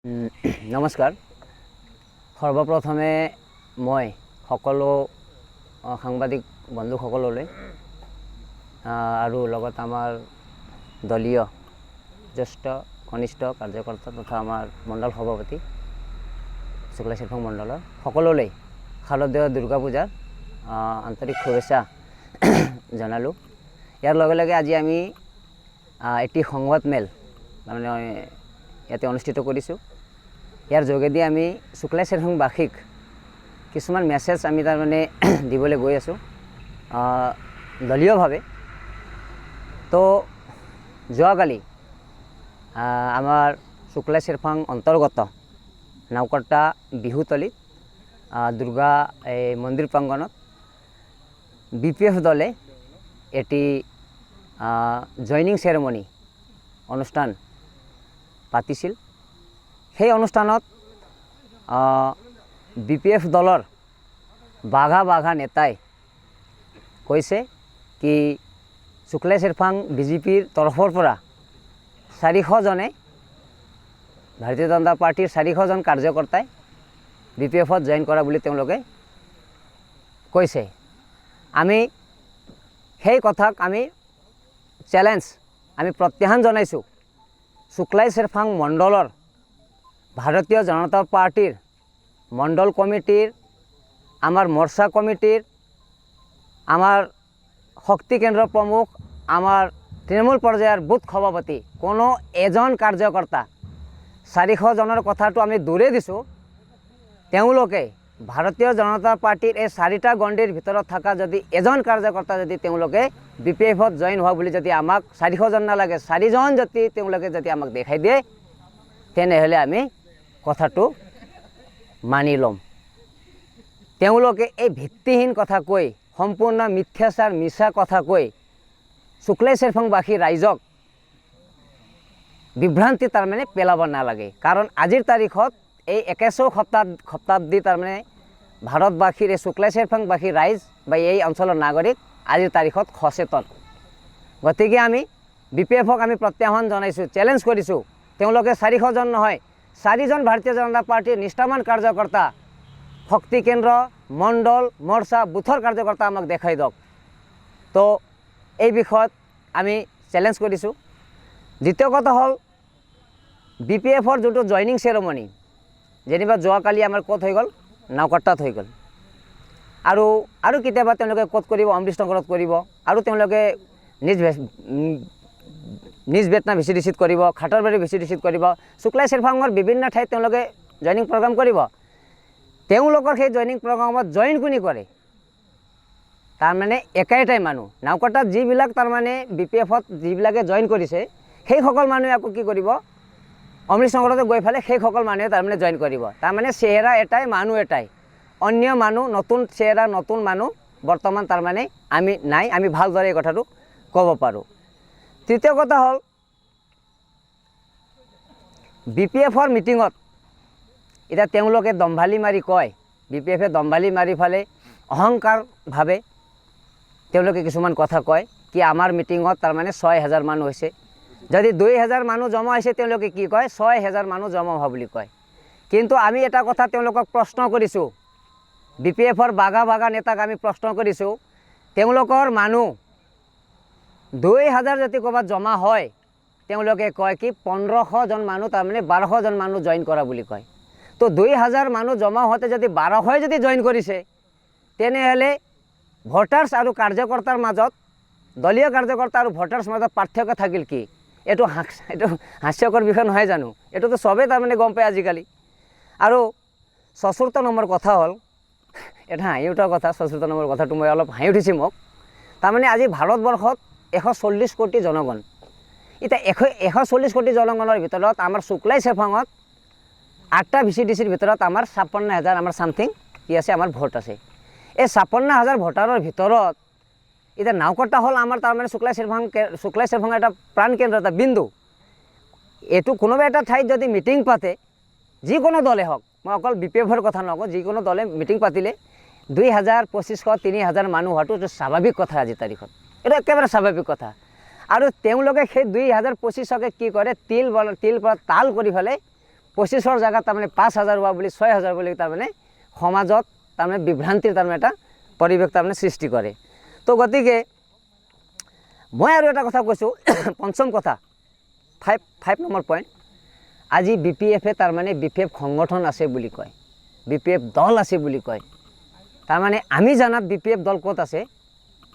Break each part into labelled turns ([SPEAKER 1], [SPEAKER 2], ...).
[SPEAKER 1] নমস্কাৰ। সৰ্বপ্ৰথমে মই সকলো সাংবাদিক বন্ধুসকললৈ আৰু লগত আমাৰ দলীয় জ্যেষ্ঠ কনিষ্ঠ কাৰ্যকৰ্তা তথা আমাৰ মণ্ডল সভাপতি শুক্লা চেৰফাং মণ্ডলৰ সকলোলৈ শাৰদীয় দুৰ্গা পূজাৰ আন্তৰিক শুভেচ্ছা জনালোঁ। ইয়াৰ লগে লগে আজি আমি এটি সংবাদমেল তাৰমানে ইয়াতে অনুষ্ঠিত কৰিছোঁ। ইয়াৰ যোগেদি আমি শুক্লা চেৰফাংবাসীক কিছুমান মেছেজ আমি তাৰমানে দিবলৈ গৈ আছোঁ দলীয়ভাৱে। তো যোৱাকালি আমাৰ শুক্লা চেৰফাং অন্তৰ্গত নাওকটা বিহুতলীত দুৰ্গা মন্দিৰ প্ৰাংগণত BPF দলে এটি জয়নিং চেৰেমনি অনুষ্ঠান পাতিছিল। সেই অনুষ্ঠানত BPF দলৰ বাঘা নেতাই কৈছে কি শুক্লা চেৰফাং BJPৰ তৰফৰ পৰা 400 জনে ভাৰতীয় জনতা পাৰ্টিৰ 400 জন কাৰ্যকৰ্তাই BPFত জইন কৰা বুলি তেওঁলোকে কৈছে। আমি সেই কথাক আমি চ্যালেঞ্জ আমি প্ৰত্যাহ্বান জনাইছোঁ। শুক্লা চেৰফাং মণ্ডলৰ ভাৰতীয় জনতা পাৰ্টিৰ মণ্ডল কমিটিৰ আমাৰ মৰ্চা কমিটিৰ আমাৰ শক্তি কেন্দ্ৰ প্ৰমুখ আমাৰ তৃণমূল পৰ্যায়ৰ বুথ সভাপতি কোনো এজন কাৰ্যকৰ্তা 400 জনৰ কথাটো আমি দূৰে দিছোঁ। তেওঁলোকে ভাৰতীয় জনতা পাৰ্টিৰ এই 4টা গণ্ডিৰ ভিতৰত থকা যদি এজন কাৰ্যকৰ্তা যদি তেওঁলোকে BPFত জইন হোৱা বুলি যদি আমাক 400 জন নালাগে 4 জন যদি তেওঁলোকে যদি আমাক দেখাই দিয়ে তেনেহ'লে আমি কথাটো মানি ল'ম। তেওঁলোকে এই ভিত্তিহীন কথা কৈ সম্পূৰ্ণ মিথ্যাচাৰ মিছা কথা কৈ শুক্লা চেৰফাংবাসী ৰাইজক বিভ্ৰান্তি তাৰমানে পেলাব নালাগে। কাৰণ আজিৰ তাৰিখত এই 21 শতাব্দী তাৰমানে ভাৰতবাসীৰ এই শুক্লা চেৰফাংবাসী ৰাইজ বা এই অঞ্চলৰ নাগৰিক আজিৰ তাৰিখত সচেতন। গতিকে আমি BPFক আমি প্ৰত্যাহ্বান জনাইছোঁ, চ্যালেঞ্জ কৰিছোঁ। তেওঁলোকে 400 জন নহয় 4 জন ভাৰতীয় জনতা পাৰ্টিৰ নিষ্ঠাৱান কাৰ্যকৰ্তা শক্তি কেন্দ্ৰ মণ্ডল মৰ্চা বুথৰ কাৰ্যকৰ্তা আমাক দেখাই দিয়ক। তো এই বিষয়ত আমি চ্যালেঞ্জ কৰিছোঁ। দ্বিতীয় কথা হ'ল BPFৰ যোনটো জইনিং চেৰেমনি যেনিবা যোৱাকালি আমাৰ ক'ত হৈ গ'ল, নাওকটাত হৈ গ'ল। আৰু কেতিয়াবা তেওঁলোকে ক'ত কৰিব, অমৃতনগৰত কৰিব, আৰু তেওঁলোকে নিজ বেতনা VCDCত কৰিব, খাটৰবাৰী VCDCত কৰিব, শুক্লা চেৰফাঙৰ বিভিন্ন ঠাইত তেওঁলোকে জইনিং প্ৰগ্ৰাম কৰিব। তেওঁলোকৰ সেই জইনিং প্ৰগ্ৰামত জইন কোনে কৰে তাৰমানে একেটাই মানুহ। নাওকটাত যিবিলাক তাৰমানে BPFত যিবিলাকে জইন কৰিছে সেইসকল মানুহে আকৌ কি কৰিব, অমৃতনগৰতে গৈ পেলাই সেইসকল মানুহে তাৰমানে জইন কৰিব। তাৰমানে চেহেৰা এটাই মানুহ এটাই, অন্য মানুহ নতুন চেহেৰা নতুন মানুহ বৰ্তমান তাৰমানে আমি নাই। আমি ভালদৰে এই কথাটো ক'ব পাৰোঁ। তৃতীয় কথা হ'ল BPFৰ মিটিঙত এতিয়া তেওঁলোকে দম্ভালি মাৰি কয়, BPFে দম্ভালি মাৰি ফালে অহংকাৰভাৱে তেওঁলোকে কিছুমান কথা কয় কি আমাৰ মিটিঙত তাৰমানে 6000 মানুহ হৈছে। যদি 2000 মানুহ জমা হৈছে তেওঁলোকে কি কয় 6000 মানুহ জমা হোৱা বুলি কয়। কিন্তু আমি এটা কথা তেওঁলোকক প্ৰশ্ন কৰিছোঁ, BPFৰ বাঘা নেতাক আমি প্ৰশ্ন কৰিছোঁ, তেওঁলোকৰ মানুহ 2000 যদি ক'ৰবাত জমা হয় তেওঁলোকে কয় কি 1500 জন মানুহ তাৰমানে 1200 জন মানুহ জইন কৰা বুলি কয়। তো 2000 মানুহ জমা হওঁতে যদি 1200 যদি জইন কৰিছে তেনেহ'লে ভোটাৰ্ছ আৰু কাৰ্যকৰ্তাৰ মাজত দলীয় কাৰ্যকৰ্তা আৰু ভোটাৰ্ছ মাজত পাৰ্থক্য থাকিল কি? এইটো হাস্যকৰ বিষয় নহয় জানো? এইটোতো চবেই তাৰমানে গম পায় আজিকালি। আৰু 4ৰ্থ নম্বৰ কথা হ'ল এটা হাঁহি উঠা কথা। 4ৰ্থ নম্বৰ কথাটো মই অলপ হাঁহি উঠিছে মোক। তাৰমানে আজি ভাৰতবৰ্ষত 140 কোটি জনগণ। এতিয়া 140 কোটি জনগণৰ ভিতৰত আমাৰ শুক্লা চেৰফাঙত 8টা VCDCৰ ভিতৰত আমাৰ 56,000 আমাৰ সামথিং কি আছে আমাৰ ভোট আছে। এই 56,000 ভোটাৰৰ ভিতৰত এতিয়া নাওকটা হ'ল আমাৰ তাৰমানে শুক্লা চেৰফাং এটা প্ৰাণ কেন্দ্ৰ, এটা বিন্দু। এইটো কোনোবা এটা ঠাইত যদি মিটিং পাতে যিকোনো দলে হওক, মই অকল BPFৰ কথা নকওঁ, যিকোনো দলে মিটিং পাতিলে 2000, 2500, 3000 মানুহ হোৱাটো স্বাভাৱিক কথা আজিৰ তাৰিখত। এটা একেবাৰে স্বাভাৱিক কথা। আৰু তেওঁলোকে সেই 2025কে কি কৰে তিল পৰা তাল কৰি ফেলে 25ৰ জায়গাত তাৰমানে 5000 হোৱা বুলি 6000 বুলি তাৰমানে সমাজত তাৰমানে বিভ্ৰান্তিৰ তাৰমানে এটা পৰিৱেশ তাৰমানে সৃষ্টি কৰে। তো গতিকে মই আৰু এটা কথা কৈছোঁ, পঞ্চম কথা 5 নম্বৰ পইণ্ট, আজি BPF তাৰমানে BPF সংগঠন আছে বুলি কয়, BPF দল আছে বুলি কয়। তাৰমানে আমি জানাত BPF দল ক'ত আছে,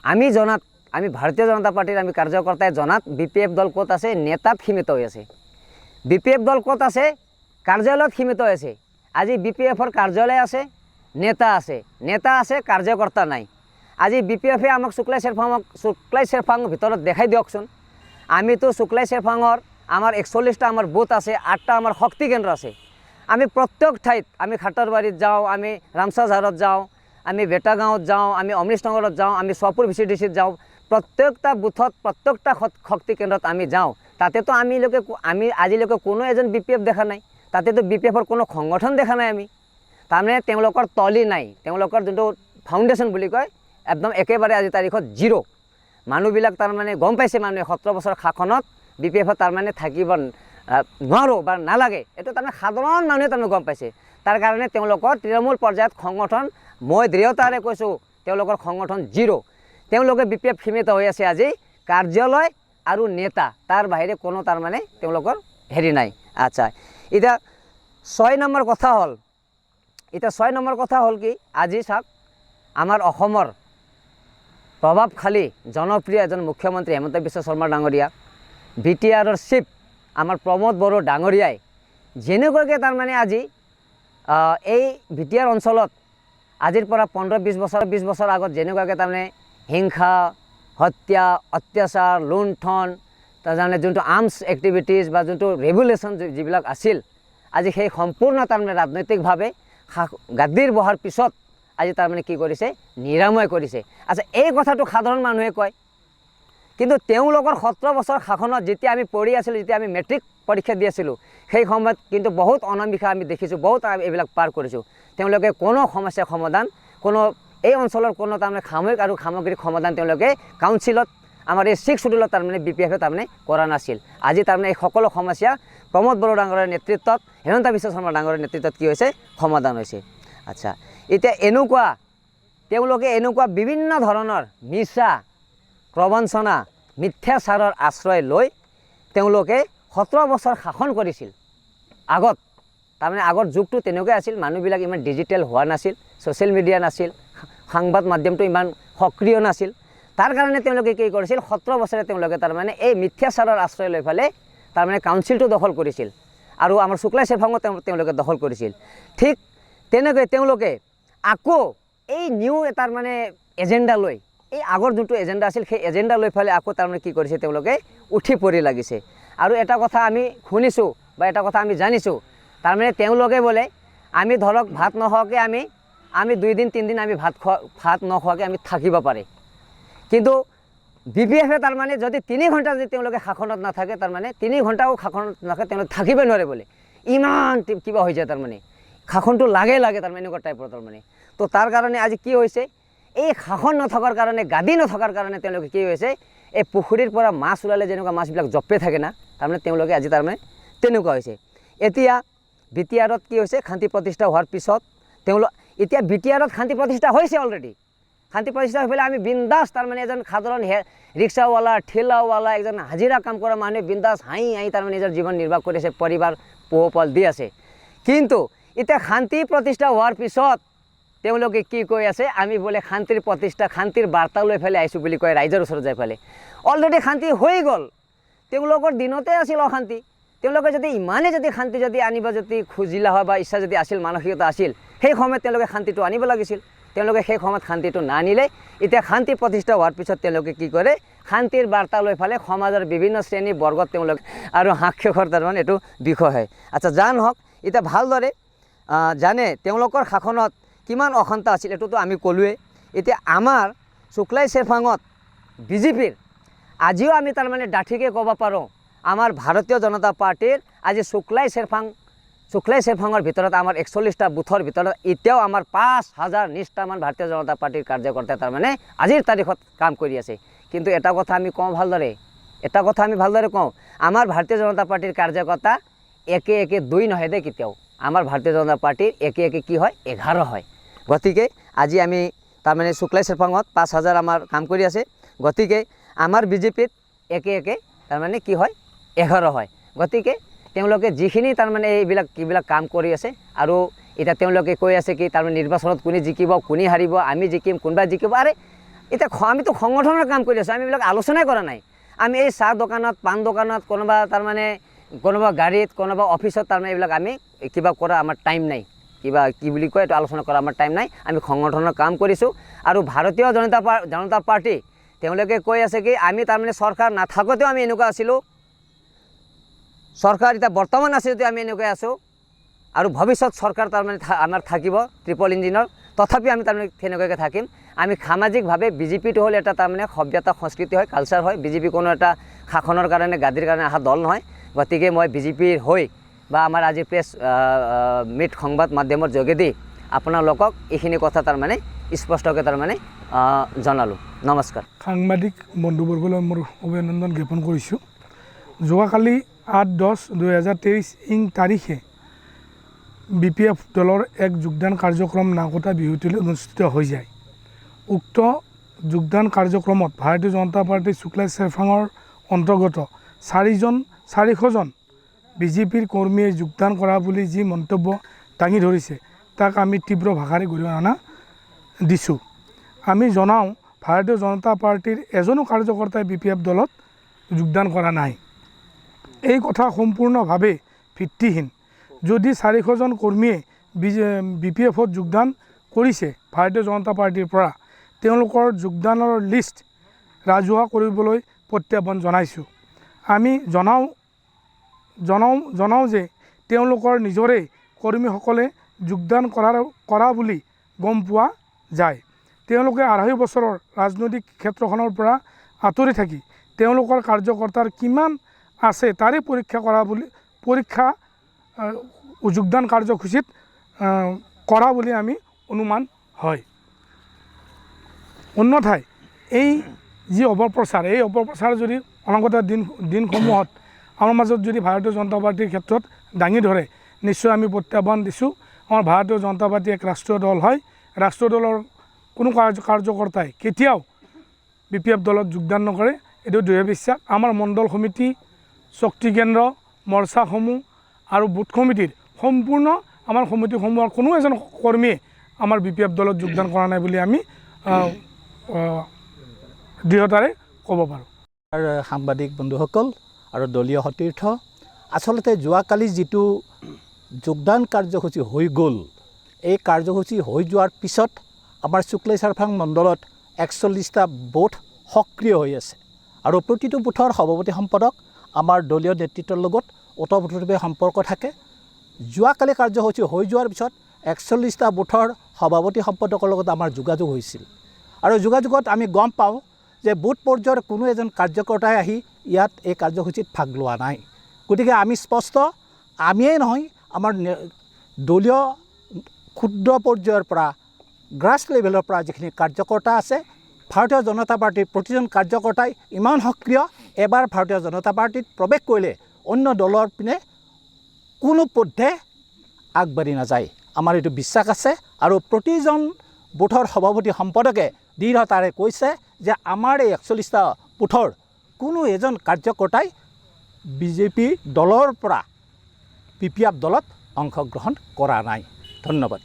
[SPEAKER 1] আমি জনাত, আমি ভাৰতীয় জনতা পাৰ্টিৰ আমি কাৰ্যকৰ্তাই জনাত BPF দল ক'ত আছে, নেতাত সীমিত হৈ আছে। BPF দল ক'ত আছে, কাৰ্যালয়ত সীমিত হৈ আছে। আজি BPFৰ কাৰ্যালয় আছে, নেতা আছে, কাৰ্যকৰ্তা নাই। আজি BPF আমাক শুক্লাই চেৰফাঙৰ ভিতৰত দেখাই দিয়কচোন। আমিতো শুক্লাই চেৰফাঙৰ আমাৰ 41টা আমাৰ বুথ আছে, 8টা আমাৰ শক্তি কেন্দ্ৰ আছে। আমি প্ৰত্যেক ঠাইত, আমি খাটৰবাৰীত যাওঁ, আমি ৰামচাঝাৰত যাওঁ, আমি বেটাগাঁৱত যাওঁ, আমি অমৃতনগৰত যাওঁ, আমি চপুৰ VCDCত যাওঁ, প্ৰত্যেকটা বুথত প্ৰত্যেকটা শক্তি কেন্দ্ৰত আমি যাওঁ। তাতেতো আমি আজিলৈকে কোনো এজন BPF দেখা নাই, তাতেতো BPFৰ কোনো সংগঠন দেখা নাই আমি। তাৰমানে তেওঁলোকৰ তলি নাই, তেওঁলোকৰ যোনটো ফাউণ্ডেশ্যন বুলি কয় একদম একেবাৰে আজি তাৰিখত জিৰ'। মানুহবিলাক তাৰমানে গম পাইছে, মানুহে 17 বছৰ শাসনত BPFত তাৰমানে থাকিব নোৱাৰোঁ বা নালাগে, এইটো তাৰমানে সাধাৰণ মানুহে তাৰমানে গম পাইছে। তাৰ কাৰণে তেওঁলোকৰ তৃণমূল পৰ্যায়ত সংগঠন, মই দৃঢ়তাৰে কৈছোঁ তেওঁলোকৰ সংগঠন জিৰ'। তেওঁলোকে BPF সীমিত হৈ আছে আজি কাৰ্যালয় আৰু নেতা, তাৰ বাহিৰে কোনো তাৰমানে তেওঁলোকৰ হেৰি নাই। আচ্ছা, এতিয়া 6 নম্বৰ কথা হ'ল কি, আজি চাওক আমাৰ অসমৰ প্ৰভাৱশালী জনপ্ৰিয় এজন মুখ্যমন্ত্ৰী হিমন্ত বিশ্ব শৰ্মা ডাঙৰীয়া, BTRৰ চিফ আমাৰ প্ৰমোদ বড়ো ডাঙৰীয়াই যেনেকুৱাকৈ তাৰমানে আজি এই BTR অঞ্চলত আজিৰ পৰা 15-20 বছৰ আগত যেনেকুৱাকৈ তাৰমানে হিংসা, হত্যা, অত্যাচাৰ, লুণ্ঠন, তাৰমানে যোনটো আৰ্মছ এক্টিভিটিজ বা যোনটো ৰেভুলেশ্যন যিবিলাক আছিল, আজি সেই সম্পূৰ্ণ তাৰমানে ৰাজনৈতিকভাৱে গাদীৰ বহাৰ পিছত আজি তাৰমানে কি কৰিছে, নিৰাময় কৰিছে। আচ্ছা, এই কথাটো সাধাৰণ মানুহে কয়, কিন্তু তেওঁলোকৰ 17 বছৰ শাসনত যেতিয়া আমি পঢ়ি আছিলোঁ, যেতিয়া আমি মেট্ৰিক পৰীক্ষা দি আছিলোঁ, সেই সময়ত কিন্তু বহুত অনামিকা আমি দেখিছোঁ, বহুত এইবিলাক পাৰ কৰিছোঁ। তেওঁলোকে কোনো সমস্যাৰ সমাধান, কোনো এই অঞ্চলৰ কোনো তাৰমানে সাময়িক আৰু সামগ্ৰিক সমাধান তেওঁলোকে কাউন্সিলত, আমাৰ এই 6 শিডিউলত তাৰমানে BPF তাৰমানে কৰা নাছিল। আজি তাৰমানে এই সকলো সমস্যা প্ৰমোদ বড়ো ডাঙৰীয়াৰ নেতৃত্বত, হিমন্ত বিশ্ব শৰ্মা ডাঙৰীয়াৰ নেতৃত্বত কি হৈছে, সমাধান হৈছে। আচ্ছা, এতিয়া তেওঁলোকে এনেকুৱা বিভিন্ন ধৰণৰ মিছা প্ৰবঞ্চনা, মিথ্যাচাৰৰ আশ্ৰয় লৈ তেওঁলোকে 17 বছৰ শাসন কৰিছিল। আগত তাৰমানে আগৰ যুগটো তেনেকুৱাই আছিল, মানুহবিলাক ইমান ডিজিটেল হোৱা নাছিল, ছ'চিয়েল মিডিয়া নাছিল, সংবাদ মাধ্যমটো ইমান সক্ৰিয় নাছিল। তাৰ কাৰণে তেওঁলোকে কি কৰিছিল, 17 বছৰে তেওঁলোকে তাৰমানে এই মিথ্যাচাৰৰ আশ্ৰয় লৈ পেলাই তাৰমানে কাউন্সিলটো দখল কৰিছিল আৰু আমাৰ শুক্লাই চেৰফাঙো তেওঁলোকে দখল কৰিছিল। ঠিক তেনেকৈ তেওঁলোকে আকৌ এই নিউ এটাৰ মানে এজেণ্ডা লৈ, এই আগৰ যোনটো এজেণ্ডা আছিল সেই এজেণ্ডা লৈ পেলাই আকৌ তাৰমানে কি কৰিছে, তেওঁলোকে উঠি পৰি লাগিছে। আৰু এটা কথা আমি শুনিছোঁ বা এটা কথা আমি জানিছোঁ, তাৰমানে তেওঁলোকে বোলে আমি ধৰক ভাত নোখোৱাকৈ আমি 2 দিন 3 দিন আমি ভাত নোখোৱাকৈ আমি থাকিব পাৰে, কিন্তু BPF তাৰমানে যদি 3 ঘণ্টা যদি তেওঁলোকে শাসনত নাথাকে, তাৰমানে 3 ঘণ্টাও শাসনত নাথাকে, তেওঁলোকে থাকিবই নোৱাৰে বোলে, ইমান কিবা হৈ যায়, তাৰমানে শাসনটো লাগে তাৰমানে এনেকুৱা টাইপৰ তাৰমানে। তো তাৰ কাৰণে আজি কি হৈছে, এই শাসন নথকাৰ কাৰণে, গাদী নথকাৰ কাৰণে তেওঁলোকে কি হৈছে, এই পুখুৰীৰ পৰা মাছ ওলালে যেনেকুৱা মাছবিলাক জপে থাকে না, তাৰমানে তেওঁলোকে আজি তাৰমানে তেনেকুৱা হৈছে। এতিয়া BTRত কি হৈছে, শান্তি প্ৰতিষ্ঠা হোৱাৰ পিছত এতিয়া BTRত শান্তি প্ৰতিষ্ঠা হৈছে অলৰেডি। শান্তি প্ৰতিষ্ঠা হৈ পেলাই আমি বিন্দাছ তাৰমানে এজন সাধাৰণ ৰিক্সাৱালা, ঠেলাৱালা, এজন হাজিৰা কাম কৰা মানুহে বিন্দাছ হাঁহি তাৰমানে নিজৰ জীৱন নিৰ্বাহ কৰিছে, পৰিবাৰ পোহপাল দি আছে। কিন্তু এতিয়া শান্তি প্ৰতিষ্ঠা হোৱাৰ পিছত তেওঁলোকে কি কৈ আছে, আমি বোলে শান্তিৰ প্ৰতিষ্ঠা, শান্তিৰ বাৰ্তা লৈ পেলাই আহিছোঁ বুলি কয় ৰাইজৰ ওচৰত যাই পেলাই। অলৰেডি শান্তি হৈ গ'ল, তেওঁলোকৰ দিনতে আছিল অশান্তি। তেওঁলোকে যদি ইমানেই যদি শান্তি যদি আনিব যদি খুজিলা হয় বা ইচ্ছা যদি আছিল, মানসিকতা আছিল, সেই সময়ত তেওঁলোকে শান্তিটো আনিব লাগিছিল। তেওঁলোকে সেই সময়ত শান্তিটো নানিলে। এতিয়া শান্তি প্ৰতিষ্ঠা হোৱাৰ পিছত তেওঁলোকে কি কৰে, শান্তিৰ বাৰ্তা লৈ পেলাই সমাজৰ বিভিন্ন শ্ৰেণী বৰ্গত তেওঁলোকে আৰু হাস্যকৰ তাৰমানে এইটো বিষয় হয়। আচ্ছা, যা নহওক, এতিয়া ভালদৰে জানে তেওঁলোকৰ শাসনত কিমান অশান্তি আছিল, এইটোতো আমি ক'লোৱেই। এতিয়া আমাৰ শুক্লাই চেৰফাঙত BJPৰ আজিও আমি তাৰমানে ডাঠিকৈ ক'ব পাৰোঁ, আমাৰ ভাৰতীয় জনতা পাৰ্টিৰ আজি শুক্লাই চেৰফাঙৰ ভিতৰত আমাৰ 41টা বুথৰ ভিতৰত এতিয়াও আমাৰ 5000 নিষ্ঠামান ভাৰতীয় জনতা পাৰ্টিৰ কাৰ্যকৰ্তাই তাৰমানে আজিৰ তাৰিখত কাম কৰি আছে। কিন্তু এটা কথা আমি কওঁ ভালদৰে, কওঁ, আমাৰ ভাৰতীয় জনতা পাৰ্টিৰ কাৰ্যকৰ্তা একে একে 2 নহয় দে কেতিয়াও আমাৰ ভাৰতীয় জনতা পাৰ্টিৰ একে একে কি হয় 11 হয় গতিকে আজি আমি তাৰমানে শুক্লাই চেৰফাঙত 5000 আমাৰ কাম কৰি আছে গতিকে আমাৰ বিজেপিত একে একে তাৰমানে কি হয় 11 হয় গতিকে তেওঁলোকে যিখিনি তাৰমানে এইবিলাক কিবিলাক কাম কৰি আছে আৰু এটা তেওঁলোকে কৈ আছে কি তাৰমানে নিৰ্বাচনত কোনে জিকিব কোনে হাৰিব আমি জিকিম কোনবা জিকিব আৰে এটা আমিতো সংগঠনৰ কাম কৰি আছো আমি এইবিলাক আলোচনা কৰা নাই আমি এই চাহ দোকানত পান দোকানত কোনোবা তাৰমানে কোনোবা গাড়ীত কোনোবা অফিসত তাৰমানে এইবিলাক আমি কিবা কৰা আমাৰ টাইম নাই কিবা কি বুলি কয় এটা আলোচনা কৰা আমাৰ টাইম নাই আমি সংগঠনৰ কাম কৰিছো আৰু ভাৰতীয় জনতা পাৰ্টি তেওঁলোকে কৈ আছে কি আমি তাৰমানে চৰকাৰ নাথাকোতেও আমি এনেকুৱা আছিলো চৰকাৰ এটা বৰ্তমান আছে যদি আমি এনেকৈ আছো আৰু ভৱিষ্যত চৰকাৰ তাৰমানে আমাৰ থাকিব ট্ৰিপল ইঞ্জিনৰ তথাপি আমি তাৰমানে তেনেকৈ থাকিম আমি সামাজিকভাৱে বিজেপিটো হ'ল এটা তাৰমানে সভ্যতা সংস্কৃতি হয় কালচাৰ হয় বিজেপি কোনো এটা শাসনৰ কাৰণে গাদীৰ কাৰণে আহা দল নহয় গতিকে মই বিজেপিৰ হৈ বা আমাৰ আজি প্ৰেছ মিট সংবাদ মাধ্যমৰ যোগেদি আপোনালোকক এইখিনি কথা তাৰমানে স্পষ্টকৈ তাৰমানে জনালো নমস্কাৰ
[SPEAKER 2] সাংবাদিক বন্ধুবৰ্গলৈ মোৰ অভিনন্দন জ্ঞাপন কৰিছোঁ যোৱাকালি 8-10-2023 তাৰিখে BPF দলৰ এক যোগদান কাৰ্যক্ৰম নাওকটা বিহুতিলৈ অনুষ্ঠিত হৈ যায় উক্ত যোগদান কাৰ্যক্ৰমত ভাৰতীয় জনতা পাৰ্টি শুক্লাই চেৰফাঙৰ অন্তৰ্গত 400জন বিজেপিৰ কৰ্মীয়ে যোগদান কৰা বুলি যি মন্তব্য দাঙি ধৰিছে তাক আমি তীব্ৰ ভাষাৰে গৰিহণা দিছোঁ আমি জনাওঁ ভাৰতীয় জনতা পাৰ্টিৰ এজনো কাৰ্যকৰ্তাই BPF দলত যোগদান কৰা নাই এই কথা সম্পূৰ্ণভাৱে ভিত্তিহীন যদি 400জন কৰ্মীয়ে BPFত যোগদান কৰিছে ভাৰতীয় জনতা পাৰ্টিৰ পৰা তেওঁলোকৰ যোগদানৰ লিষ্ট ৰাজহুৱা কৰিবলৈ প্ৰত্যাহ্বান জনাইছোঁ আমি জনাওঁ যে তেওঁলোকৰ নিজৰে কৰ্মীসকলে যোগদান কৰা বুলি গম পোৱা যায় তেওঁলোকে 2.5 বছৰৰ ৰাজনৈতিক ক্ষেত্ৰখনৰ পৰা আঁতৰি থাকি তেওঁলোকৰ কাৰ্যকৰ্তাৰ কিমান আছে তাৰে পৰীক্ষা যোগদান কাৰ্যসূচীত কৰা বুলি আমি অনুমান হয় অন্যথায় এই যি অপপ্ৰচাৰ এই অপপ্ৰচাৰ যদি অনাগত দিনসমূহত আমাৰ মাজত যদি ভাৰতীয় জনতা পাৰ্টিৰ ক্ষেত্ৰত দাঙি ধৰে নিশ্চয় আমি প্ৰত্যাহ্বান দিছোঁ আমাৰ ভাৰতীয় জনতা পাৰ্টি এক ৰাষ্ট্ৰীয় দল হয় ৰাষ্ট্ৰীয় দলৰ কোনো কাৰ্যকৰ্তাই কেতিয়াও BPF দলত যোগদান নকৰে এইটো দৃঢ় বিশ্বাস আমাৰ মণ্ডল সমিতি শক্তি কেন্দ্ৰ মৰ্চাসমূহ আৰু বুথ কমিটিৰ সম্পূৰ্ণ আমাৰ সমিতিসমূহৰ কোনো এজন কৰ্মীয়ে আমাৰ BPF দলত যোগদান কৰা নাই বুলি আমি দৃঢ়তাৰে ক'ব পাৰোঁ
[SPEAKER 3] সাংবাদিক বন্ধুসকল আৰু দলীয় সতীৰ্থ আচলতে যোৱাকালি যিটো যোগদান কাৰ্যসূচী হৈ গ'ল এই কাৰ্যসূচী হৈ যোৱাৰ পিছত আমাৰ শুক্লাই চেৰফাং মণ্ডলত 41টা বুথ সক্ৰিয় হৈ আছে আৰু প্ৰতিটো বুথৰ সভাপতি সম্পাদক আমাৰ দলীয় নেতৃত্বৰ লগত ওতঃপ্ৰোতভাৱে সম্পৰ্ক থাকে যোৱাকালি কাৰ্যসূচী হৈ যোৱাৰ পিছত 41টা বুথৰ সভাপতি সম্পাদকৰ লগত আমাৰ যোগাযোগ হৈছিল আৰু যোগাযোগত আমি গম পাওঁ যে বুথ পৰ্যায়ৰ কোনো এজন কাৰ্যকৰ্তাই আহি ইয়াত এই কাৰ্যসূচীত ভাগ লোৱা নাই গতিকে আমি স্পষ্ট আমিয়েই নহয় আমাৰ দলীয় ক্ষুদ্ৰ পৰ্যায়ৰ পৰা গ্ৰাছ লেভেলৰ পৰা যিখিনি কাৰ্যকৰ্তা আছে ভাৰতীয় জনতা পাৰ্টিৰ প্ৰতিজন কাৰ্যকৰ্তাই ইমান সক্ৰিয় এবাৰ ভাৰতীয় জনতা পাৰ্টিত প্ৰৱেশ কৰিলে অন্য দলৰ পিনে কোনো পথে আগবাঢ়ি নাযায় আমাৰ এইটো বিশ্বাস আছে আৰু প্ৰতিজন বুথৰ সভাপতি সম্পাদকে দৃঢ়তাৰে কৈছে যে আমাৰ এই 41টা বুথৰ কোনো এজন কাৰ্যকৰ্তাই বিজেপি দলৰ পৰা BPF দলত অংশগ্ৰহণ কৰা নাই ধন্যবাদ